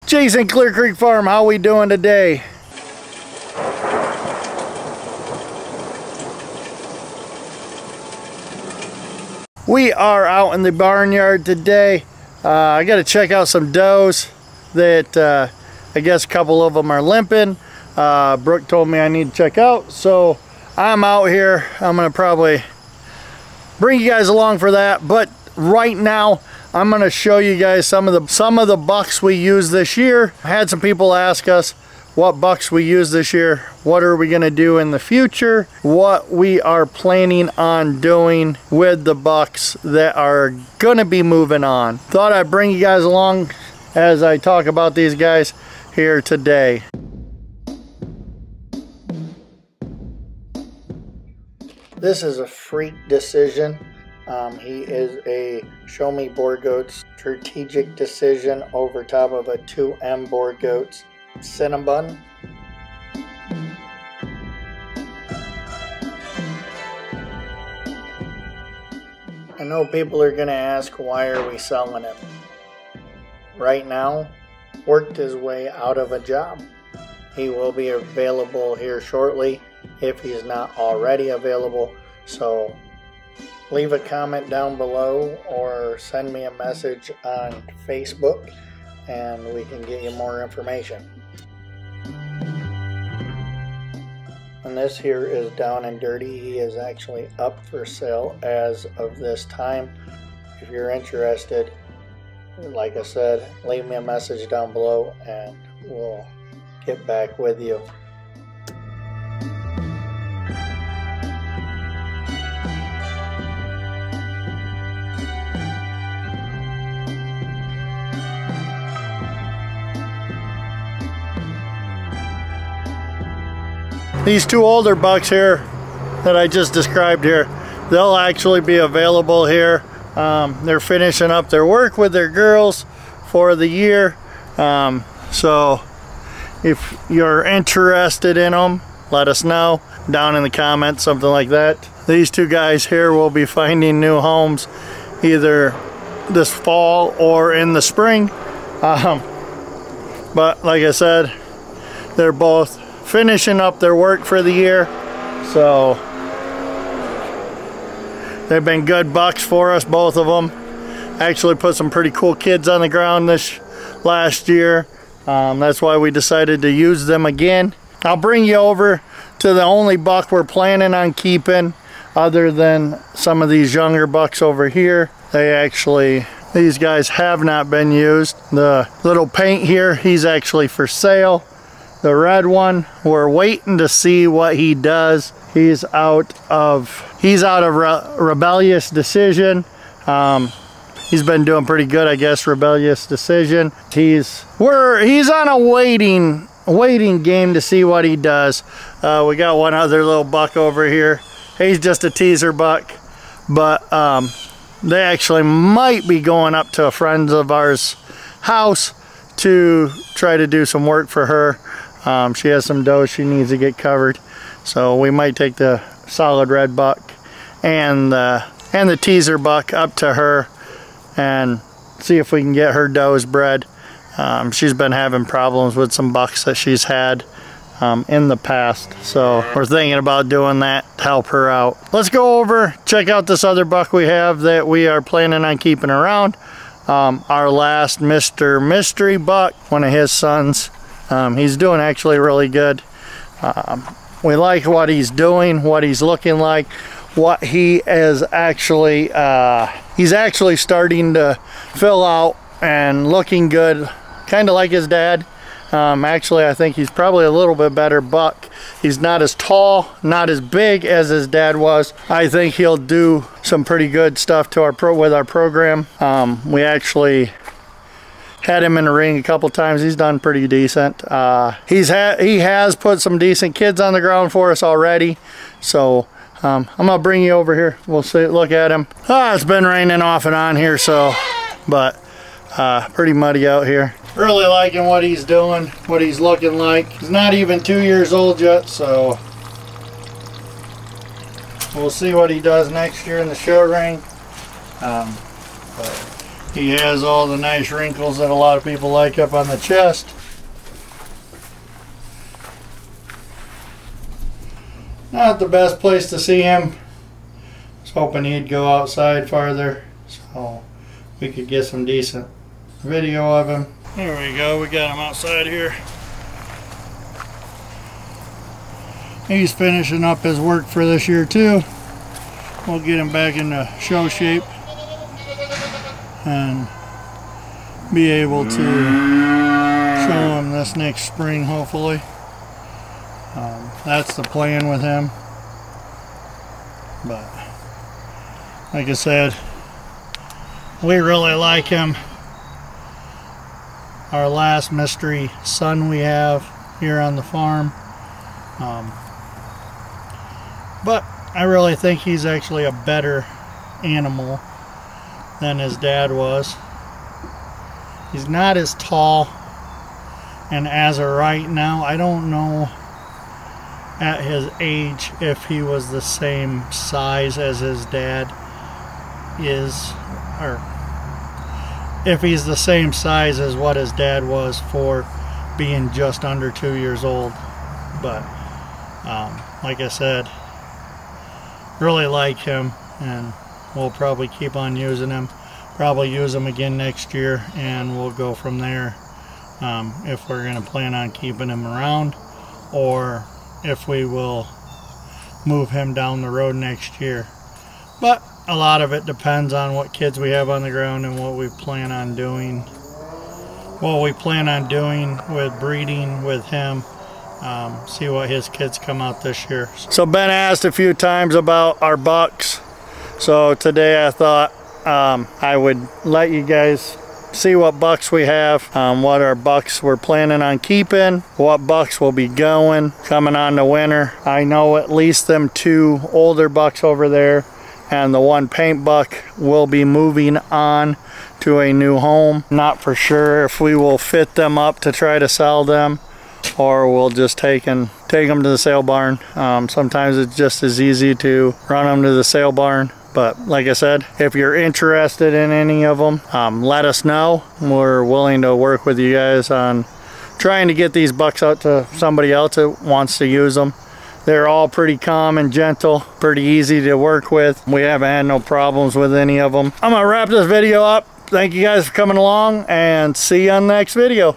Jason, Clear Creek Farm, how we doing today? We are out in the barnyard today. I got to check out some does that I guess a couple of them are limping. Brooke told me I need to check out, so I'm out here. I'm gonna probably bring you guys along for that, but right now I'm gonna show you guys some of the bucks we used this year. I had some people ask us what bucks we used this year, what are we gonna do in the future, what we are planning on doing with the bucks that are gonna be moving on. Thought I'd bring you guys along as I talk about these guys here today. This is a Freak Decision. He is a Show Me Board Goats strategic decision over top of a 2M Board Goats Cinnabon. I know people are gonna ask, why are we selling him? Right now, worked his way out of a job. He will be available here shortly if he's not already available. So leave a comment down below or send me a message on Facebook and we can get you more information. And this here is down and dirty. He is actually up for sale as of this time. If you're interested, like I said, leave me a message down below and we'll get back with you. These two older bucks here that I just described here, they'll actually be available here. They're finishing up their work with their girls for the year. So if you're interested in them, let us know down in the comments, something like that. These two guys here will be finding new homes either this fall or in the spring. But like I said, they're both finishing up their work for the year. So they've been good bucks for us, both of them. Actually put some pretty cool kids on the ground this last year. That's why we decided to use them again. I'll bring you over to the only buck we're planning on keeping other than some of these younger bucks over here. These guys have not been used. The little paint here, he's actually for sale. The red one, we're waiting to see what he does. He's out of Rebellious Decision. He's been doing pretty good, I guess. Rebellious Decision. He's on a waiting game to see what he does. We got one other little buck over here. He's just a teaser buck, but they actually might be going up to a friend of ours' house to try to do some work for her. She has some dough she needs to get covered, so we might take the solid red buck and the teaser buck up to her and see if we can get her does bred. She's been having problems with some bucks that she's had in the past, so we're thinking about doing that to help her out. Let's go over, check out this other buck we have that we are planning on keeping around. Our last Mr. Mystery buck, one of his sons. He's doing actually really good. We like what he's doing, what he's looking like, what he is actually, he's actually starting to fill out and looking good, kind of like his dad. Actually, I think he's probably a little bit better buck. He's not as tall, not as big as his dad was. I think he'll do some pretty good stuff to with our program. We actually had him in the ring a couple times. He's done pretty decent. He has put some decent kids on the ground for us already. So I'm gonna bring you over here. We'll see, look at him. It's been raining off and on here, so, but pretty muddy out here. Really liking what he's doing, what he's looking like. He's not even 2 years old yet, so we'll see what he does next year in the show ring. But He has all the nice wrinkles that a lot of people like up on the chest. Not the best place to see him. I was hoping he'd go outside farther so we could get some decent video of him. There we go, we got him outside here. He's finishing up his work for this year too. We'll get him back into show shape and be able to show him this next spring, hopefully. That's the plan with him. But like I said, we really like him. Our last mystery son we have here on the farm. But I really think he's actually a better animal than his dad was. He's not as tall, and as of right now, I don't know at his age if he was the same size as his dad is, or if he's the same size as what his dad was for being just under 2 years old. But like I said, really like him, and we'll probably keep on using him. Probably use him again next year, and we'll go from there. If we're going to plan on keeping him around, or if we will move him down the road next year. But a lot of it depends on what kids we have on the ground and what we plan on doing. What we plan on doing with breeding with him. See what his kids come out this year. So Ben asked a few times about our bucks. So today I thought I would let you guys see what bucks we have, what our bucks we're planning on keeping, what bucks will be going coming on the winter. I know at least them 2 older bucks over there and the 1 paint buck will be moving on to a new home. Not for sure if we will fit them up to try to sell them, or we'll just take them to the sale barn. Sometimes it's just as easy to run them to the sale barn. But like I said, if you're interested in any of them, let us know. We're willing to work with you guys on trying to get these bucks out to somebody else that wants to use them. They're all pretty calm and gentle, pretty easy to work with. We haven't had no problems with any of them. I'm gonna wrap this video up. Thank you guys for coming along, and see you on the next video.